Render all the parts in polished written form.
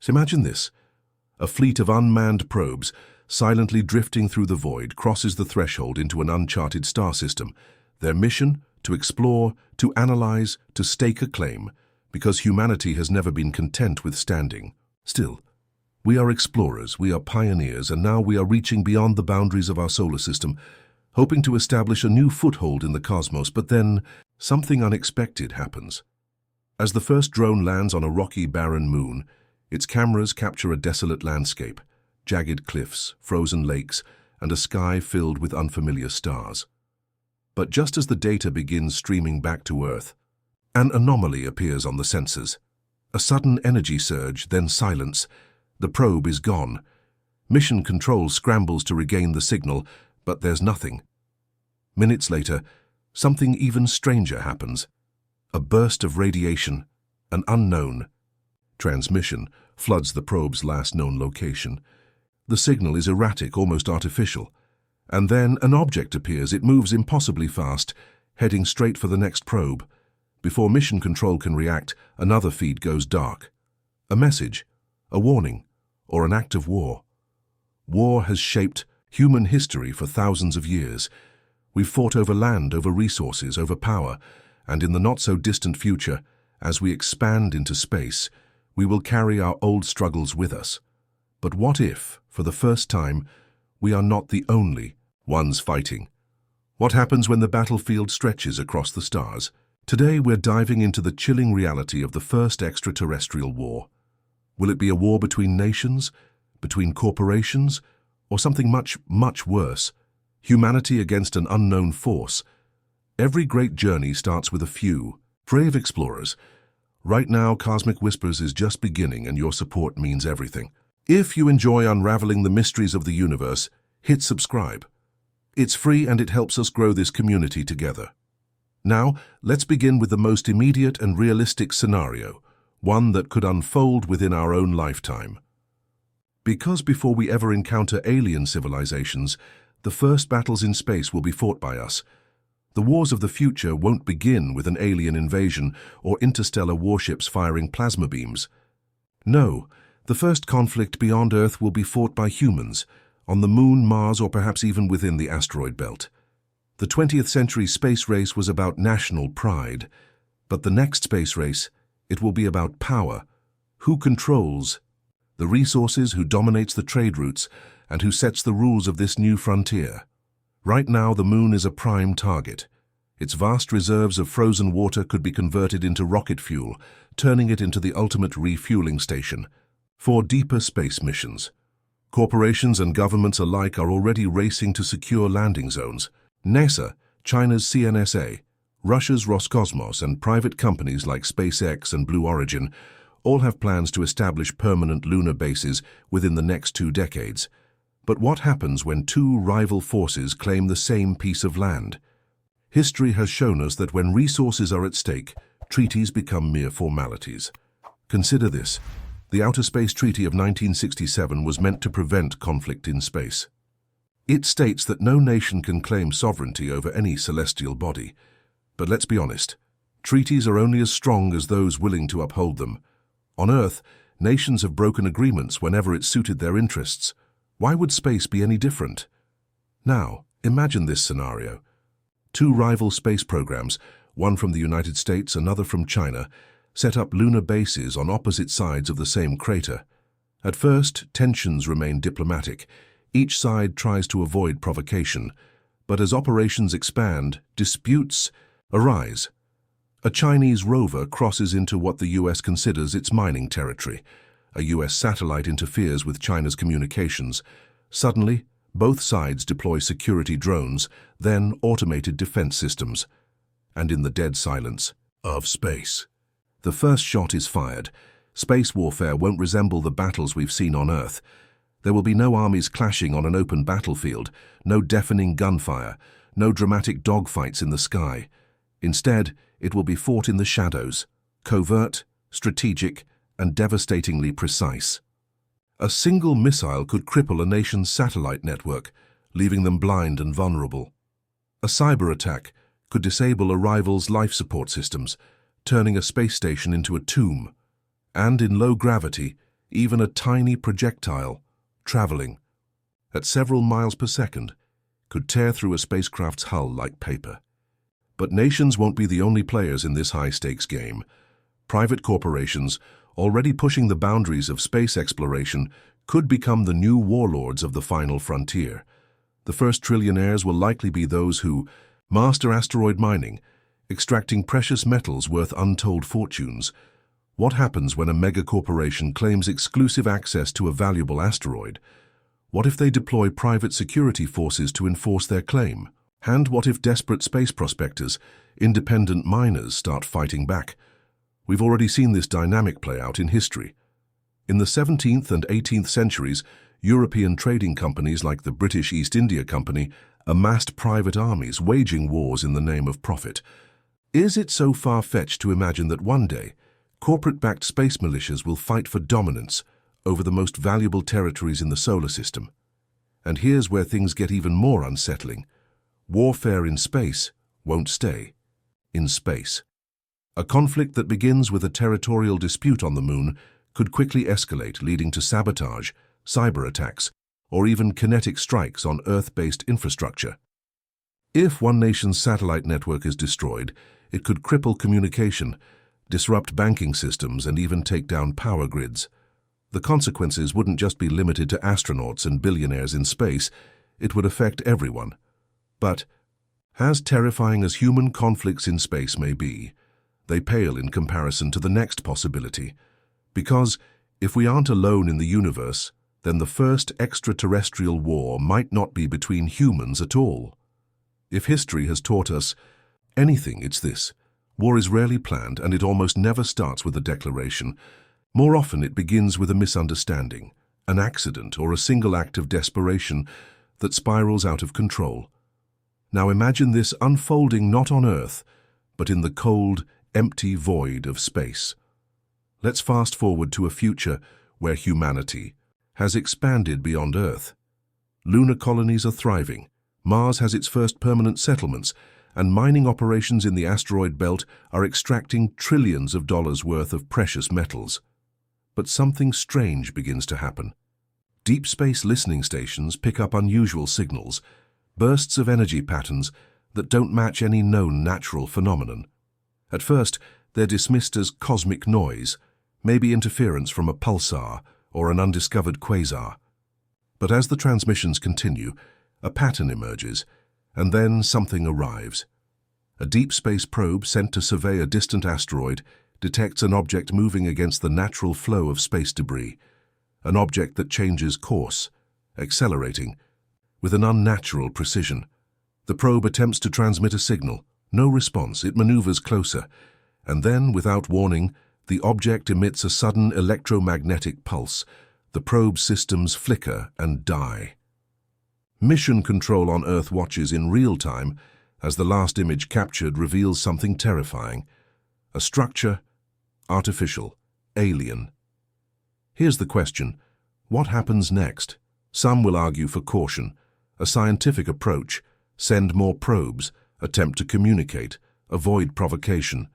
Imagine this. A fleet of unmanned probes, silently drifting through the void, crosses the threshold into an uncharted star system. Their mission? To explore, to analyze, to stake a claim, because humanity has never been content with standing. Still, we are explorers, we are pioneers, and now we are reaching beyond the boundaries of our solar system, hoping to establish a new foothold in the cosmos. But then, something unexpected happens. As the first drone lands on a rocky, barren moon, its cameras capture a desolate landscape, jagged cliffs, frozen lakes, and a sky filled with unfamiliar stars. But just as the data begins streaming back to Earth, an anomaly appears on the sensors. A sudden energy surge, then silence. The probe is gone. Mission Control scrambles to regain the signal, but there's nothing. Minutes later, something even stranger happens. A burst of radiation, an unknown transmission, floods the probe's last known location. The signal is erratic, almost artificial. And then an object appears. It moves impossibly fast, heading straight for the next probe. Before Mission Control can react, another feed goes dark. A message, a warning, or an act of war. War has shaped human history for thousands of years. We've fought over land, over resources, over power, and in the not-so-distant future, as we expand into space, we will carry our old struggles with us. But what if, for the first time, we are not the only ones fighting? What happens when the battlefield stretches across the stars? Today we're diving into the chilling reality of the first extraterrestrial war. Will it be a war between nations, between corporations, or something much, much worse? Humanity against an unknown force. Every great journey starts with a few brave explorers. Right now, Cosmic Whispers is just beginning, and your support means everything. If you enjoy unraveling the mysteries of the universe, hit subscribe. It's free and it helps us grow this community together. Now, let's begin with the most immediate and realistic scenario, one that could unfold within our own lifetime. Because before we ever encounter alien civilizations, the first battles in space will be fought by us. The wars of the future won't begin with an alien invasion or interstellar warships firing plasma beams. No, the first conflict beyond Earth will be fought by humans, on the Moon, Mars, or perhaps even within the asteroid belt. The 20th century space race was about national pride, but the next space race, it will be about power. Who controls the resources, who dominates the trade routes, and who sets the rules of this new frontier? Right now, the Moon is a prime target. Its vast reserves of frozen water could be converted into rocket fuel, turning it into the ultimate refueling station for deeper space missions. Corporations and governments alike are already racing to secure landing zones. NASA, China's CNSA, Russia's Roscosmos, and private companies like SpaceX and Blue Origin all have plans to establish permanent lunar bases within the next 2 decades. But what happens when two rival forces claim the same piece of land? History has shown us that when resources are at stake, treaties become mere formalities. Consider this. The Outer Space Treaty of 1967 was meant to prevent conflict in space. It states that no nation can claim sovereignty over any celestial body. But let's be honest, treaties are only as strong as those willing to uphold them. On Earth, nations have broken agreements whenever it suited their interests. Why would space be any different? Now, imagine this scenario. 2 rival space programs, one from the United States, another from China, set up lunar bases on opposite sides of the same crater. At first, tensions remain diplomatic. Each side tries to avoid provocation. But as operations expand, disputes arise. A Chinese rover crosses into what the US considers its mining territory. A US satellite interferes with China's communications. Suddenly, both sides deploy security drones, then automated defense systems. And in the dead silence of space, the first shot is fired. Space warfare won't resemble the battles we've seen on Earth. There will be no armies clashing on an open battlefield, no deafening gunfire, no dramatic dogfights in the sky. Instead, it will be fought in the shadows, covert, strategic, and devastatingly precise. A single missile could cripple a nation's satellite network, leaving them blind and vulnerable. A cyber attack could disable a rival's life support systems, turning a space station into a tomb. And in low gravity, Even a tiny projectile, traveling at several miles per second, could tear through a spacecraft's hull like paper. But nations won't be the only players in this high-stakes game. Private corporations, already pushing the boundaries of space exploration, could become the new warlords of the final frontier. The first trillionaires will likely be those who master asteroid mining, extracting precious metals worth untold fortunes. What happens when a megacorporation claims exclusive access to a valuable asteroid? What if they deploy private security forces to enforce their claim? And what if desperate space prospectors, independent miners, start fighting back? We've already seen this dynamic play out in history. In the 17th and 18th centuries, European trading companies like the British East India Company amassed private armies waging wars in the name of profit. Is it so far-fetched to imagine that one day, corporate-backed space militias will fight for dominance over the most valuable territories in the solar system? And here's where things get even more unsettling. Warfare in space won't stay in space. A conflict that begins with a territorial dispute on the moon could quickly escalate, leading to sabotage, cyber attacks, or even kinetic strikes on Earth-based infrastructure. If one nation's satellite network is destroyed, it could cripple communication, disrupt banking systems, and even take down power grids. The consequences wouldn't just be limited to astronauts and billionaires in space, it would affect everyone. But, as terrifying as human conflicts in space may be, they pale in comparison to the next possibility. Because, if we aren't alone in the universe, then the first extraterrestrial war might not be between humans at all. If history has taught us anything, it's this. War is rarely planned, and it almost never starts with a declaration. More often it begins with a misunderstanding, an accident, or a single act of desperation that spirals out of control. Now imagine this unfolding not on Earth, but in the cold, empty void of space. Let's fast forward to a future where humanity has expanded beyond Earth. Lunar colonies are thriving, Mars has its first permanent settlements, and mining operations in the asteroid belt are extracting trillions of dollars worth of precious metals. But something strange begins to happen. Deep space listening stations pick up unusual signals, bursts of energy patterns that don't match any known natural phenomenon. At first, they're dismissed as cosmic noise, maybe interference from a pulsar or an undiscovered quasar. But as the transmissions continue, a pattern emerges, and then something arrives. A deep space probe sent to survey a distant asteroid detects an object moving against the natural flow of space debris, an object that changes course, accelerating, with an unnatural precision. The probe attempts to transmit a signal. No response. It maneuvers closer, and then, without warning, the object emits a sudden electromagnetic pulse. The probe's systems flicker and die. Mission control on Earth watches in real time as the last image captured reveals something terrifying. A structure, artificial, alien. Here's the question: what happens next? Some will argue for caution, a scientific approach, send more probes, attempt to communicate, avoid provocation.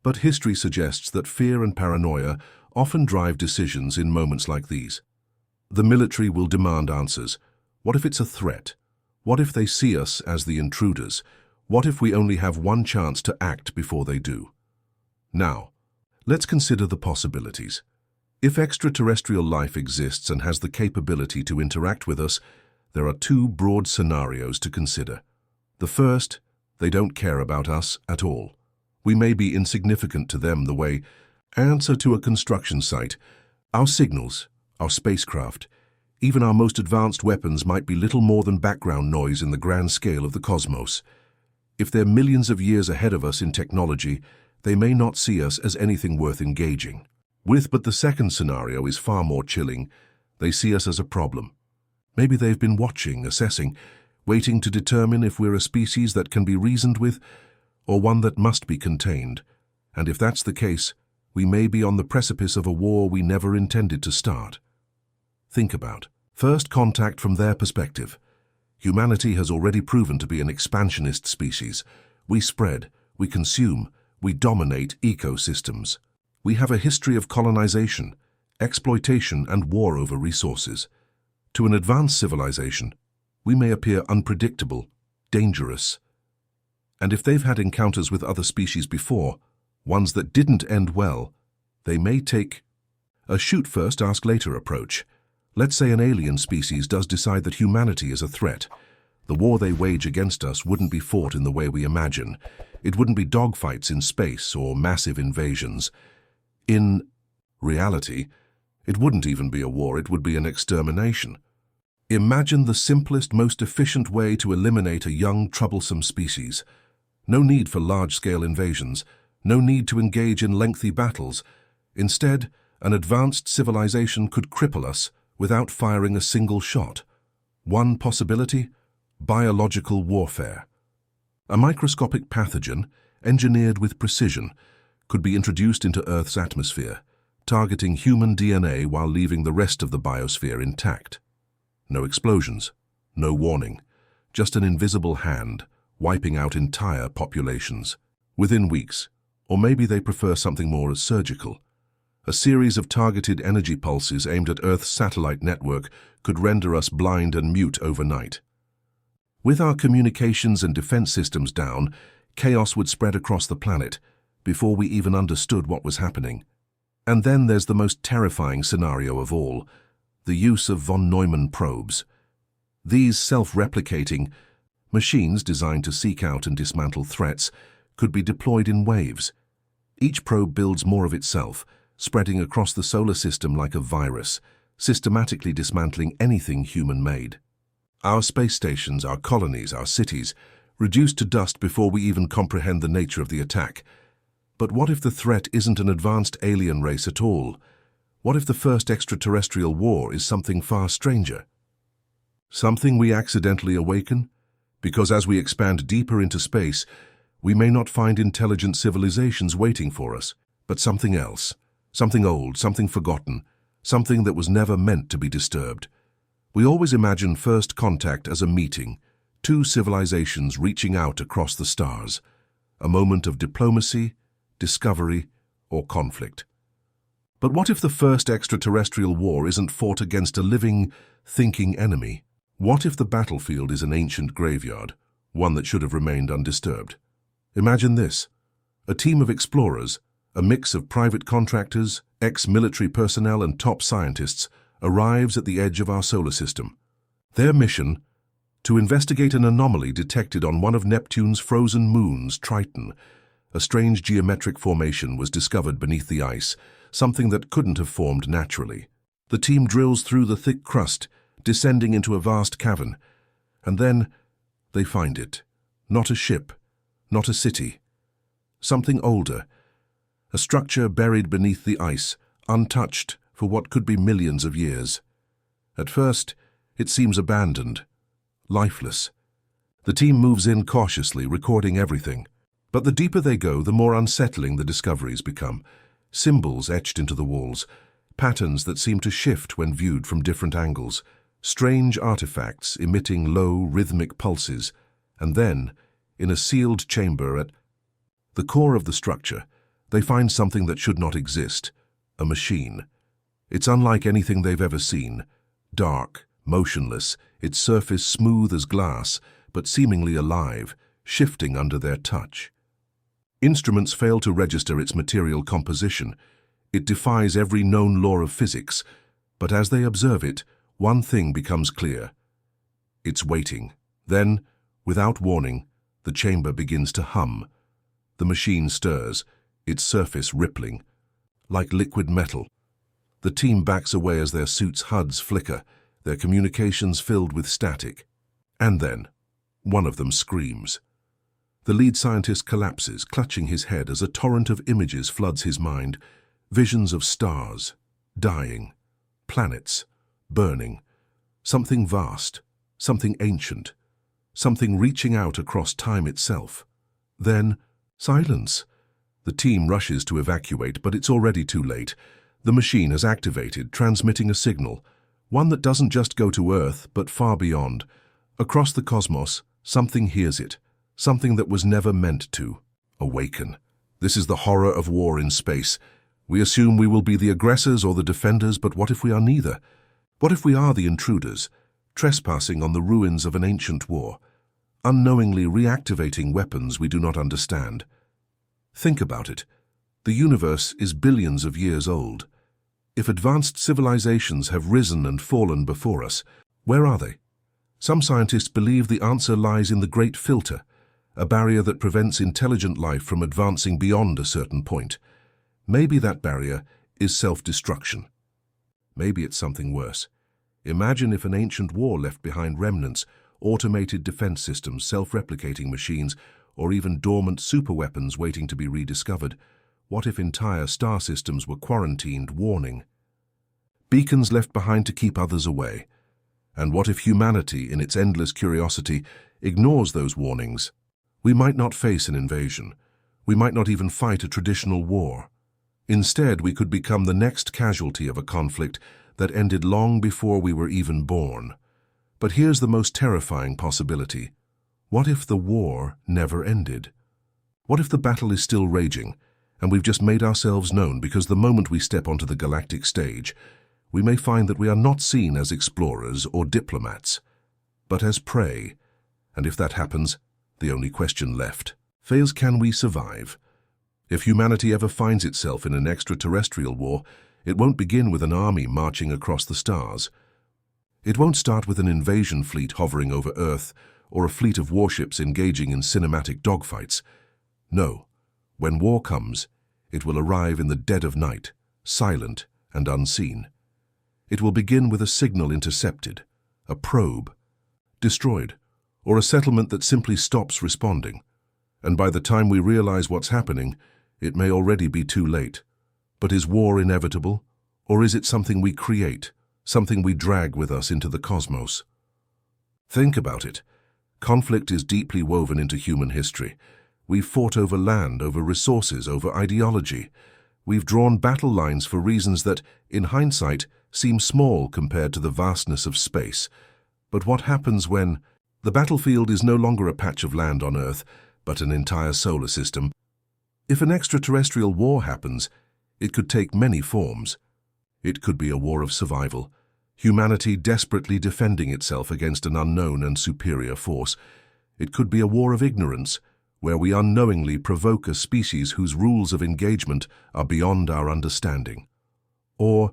But history suggests that fear and paranoia often drive decisions in moments like these. The military will demand answers. What if it's a threat? What if they see us as the intruders? What if we only have one chance to act before they do? Now, let's consider the possibilities. If extraterrestrial life exists and has the capability to interact with us, there are two broad scenarios to consider. The first, they don't care about us at all. We may be insignificant to them the way answer to a construction site. Our signals, our spacecraft, even our most advanced weapons might be little more than background noise in the grand scale of the cosmos. If they're millions of years ahead of us in technology, they may not see us as anything worth engaging with. But the second scenario is far more chilling. They see us as a problem. Maybe they've been watching, assessing, waiting to determine if we're a species that can be reasoned with or one that must be contained. And if that's the case, we may be on the precipice of a war we never intended to start. Think about first contact from their perspective. Humanity has already proven to be an expansionist species. We spread, we consume, we dominate ecosystems. We have a history of colonization, exploitation and war over resources. To an advanced civilization, we may appear unpredictable, dangerous. And if they've had encounters with other species before, ones that didn't end well, they may take a shoot first, ask later approach. Let's say an alien species does decide that humanity is a threat. The war they wage against us wouldn't be fought in the way we imagine. It wouldn't be dogfights in space or massive invasions. In reality, it wouldn't even be a war, it would be an extermination. Imagine the simplest, most efficient way to eliminate a young, troublesome species. No need for large-scale invasions, no need to engage in lengthy battles. Instead, an advanced civilization could cripple us without firing a single shot. One possibility: biological warfare. A microscopic pathogen, engineered with precision, could be introduced into Earth's atmosphere, targeting human DNA while leaving the rest of the biosphere intact. No explosions, no warning, just an invisible hand wiping out entire populations. Within weeks, or maybe they prefer something more surgical, a series of targeted energy pulses aimed at Earth's satellite network could render us blind and mute overnight. With our communications and defense systems down, chaos would spread across the planet before we even understood what was happening. And then there's the most terrifying scenario of all: the use of von Neumann probes. These self-replicating machines designed to seek out and dismantle threats could be deployed in waves. Each probe builds more of itself, spreading across the solar system like a virus, systematically dismantling anything human-made. Our space stations, our colonies, our cities, reduced to dust before we even comprehend the nature of the attack. But what if the threat isn't an advanced alien race at all? What if the first extraterrestrial war is something far stranger? Something we accidentally awaken? Because as we expand deeper into space, we may not find intelligent civilizations waiting for us, but something else. Something old, something forgotten, something that was never meant to be disturbed. We always imagine first contact as a meeting, two civilizations reaching out across the stars, a moment of diplomacy, discovery, or conflict. But what if the first extraterrestrial war isn't fought against a living, thinking enemy? What if the battlefield is an ancient graveyard, one that should have remained undisturbed? Imagine this: a team of explorers, a mix of private contractors, ex-military personnel, and top scientists, arrives at the edge of our solar system. Their mission: to investigate an anomaly detected on one of Neptune's frozen moons, Triton. A strange geometric formation was discovered beneath the ice, something that couldn't have formed naturally. The team drills through the thick crust, descending into a vast cavern, and then they find it. Not a ship, not a city. Something older. A structure buried beneath the ice, untouched for what could be millions of years. At first, it seems abandoned, lifeless. The team moves in cautiously, recording everything. But the deeper they go, the more unsettling the discoveries become. Symbols etched into the walls, patterns that seem to shift when viewed from different angles, strange artifacts emitting low, rhythmic pulses, and then, in a sealed chamber at the core of the structure, they find something that should not exist: a machine. It's unlike anything they've ever seen. Dark, motionless, its surface smooth as glass, but seemingly alive, shifting under their touch. Instruments fail to register its material composition. It defies every known law of physics, but as they observe it, one thing becomes clear. It's waiting. Then, without warning, the chamber begins to hum. The machine stirs, its surface rippling, like liquid metal. The team backs away as their suits' HUDs flicker, their communications filled with static. And then, one of them screams. The lead scientist collapses, clutching his head as a torrent of images floods his mind. Visions of stars, dying, planets, burning. Something vast, something ancient, something reaching out across time itself. Then, silence. The team rushes to evacuate, but it's already too late. The machine has activated, transmitting a signal, one that doesn't just go to Earth, but far beyond. Across the cosmos, something hears it, something that was never meant to. Awaken. This is the horror of war in space. We assume we will be the aggressors or the defenders, but what if we are neither? What if we are the intruders, trespassing on the ruins of an ancient war, unknowingly reactivating weapons we do not understand? Think about it. The universe is billions of years old. If advanced civilizations have risen and fallen before us, where are they? Some scientists believe the answer lies in the Great Filter, a barrier that prevents intelligent life from advancing beyond a certain point. Maybe that barrier is self-destruction. Maybe it's something worse. Imagine if an ancient war left behind remnants, automated defense systems, self-replicating machines, or even dormant superweapons waiting to be rediscovered. What if entire star systems were quarantined, warning? Beacons left behind to keep others away. And what if humanity, in its endless curiosity, ignores those warnings? We might not face an invasion. We might not even fight a traditional war. Instead, we could become the next casualty of a conflict that ended long before we were even born. But here's the most terrifying possibility. What if the war never ended? What if the battle is still raging, and we've just made ourselves known because the moment we step onto the galactic stage, we may find that we are not seen as explorers or diplomats, but as prey. And if that happens, the only question left is, can we survive? If humanity ever finds itself in an extraterrestrial war, it won't begin with an army marching across the stars. It won't start with an invasion fleet hovering over Earth or a fleet of warships engaging in cinematic dogfights. No, when war comes, it will arrive in the dead of night, silent and unseen. It will begin with a signal intercepted, a probe, destroyed, or a settlement that simply stops responding. And by the time we realize what's happening, it may already be too late. But is war inevitable, or is it something we create, something we drag with us into the cosmos? Think about it. Conflict is deeply woven into human history. We've fought over land, over resources, over ideology. We've drawn battle lines for reasons that, in hindsight, seem small compared to the vastness of space. But what happens when the battlefield is no longer a patch of land on Earth, but an entire solar system? If an extraterrestrial war happens, it could take many forms. It could be a war of survival, humanity desperately defending itself against an unknown and superior force. It could be a war of ignorance, where we unknowingly provoke a species whose rules of engagement are beyond our understanding. Or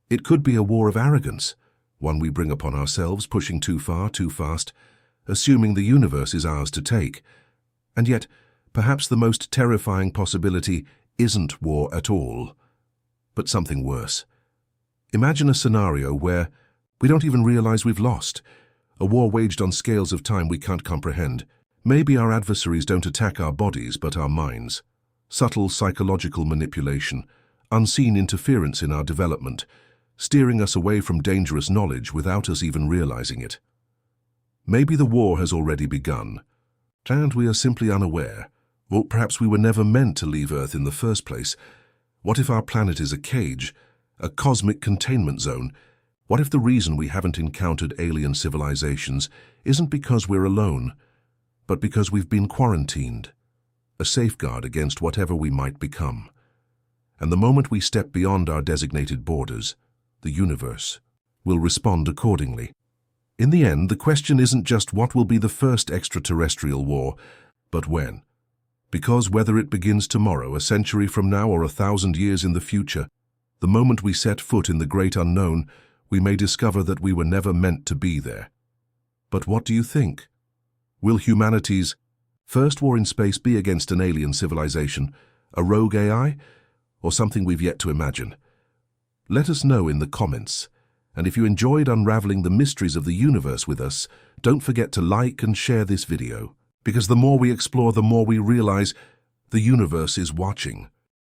it could be a war of arrogance, one we bring upon ourselves, pushing too far, too fast, assuming the universe is ours to take. And yet, perhaps the most terrifying possibility isn't war at all, but something worse. Imagine a scenario where we don't even realize we've lost, a war waged on scales of time we can't comprehend. Maybe our adversaries don't attack our bodies but our minds. Subtle psychological manipulation, unseen interference in our development, steering us away from dangerous knowledge without us even realizing it. Maybe the war has already begun, and we are simply unaware. Or perhaps we were never meant to leave Earth in the first place. What if our planet is a cage, a cosmic containment zone? What if the reason we haven't encountered alien civilizations isn't because we're alone, but because we've been quarantined, a safeguard against whatever we might become? And the moment we step beyond our designated borders, the universe will respond accordingly. In the end, the question isn't just what will be the first extraterrestrial war, but when. Because whether it begins tomorrow, a century from now, or 1,000 years in the future, the moment we set foot in the great unknown, we may discover that we were never meant to be there. But what do you think? Will humanity's first war in space be against an alien civilization, a rogue AI, or something we've yet to imagine? Let us know in the comments. And if you enjoyed unraveling the mysteries of the universe with us, don't forget to like and share this video. Because the more we explore, the more we realize the universe is watching.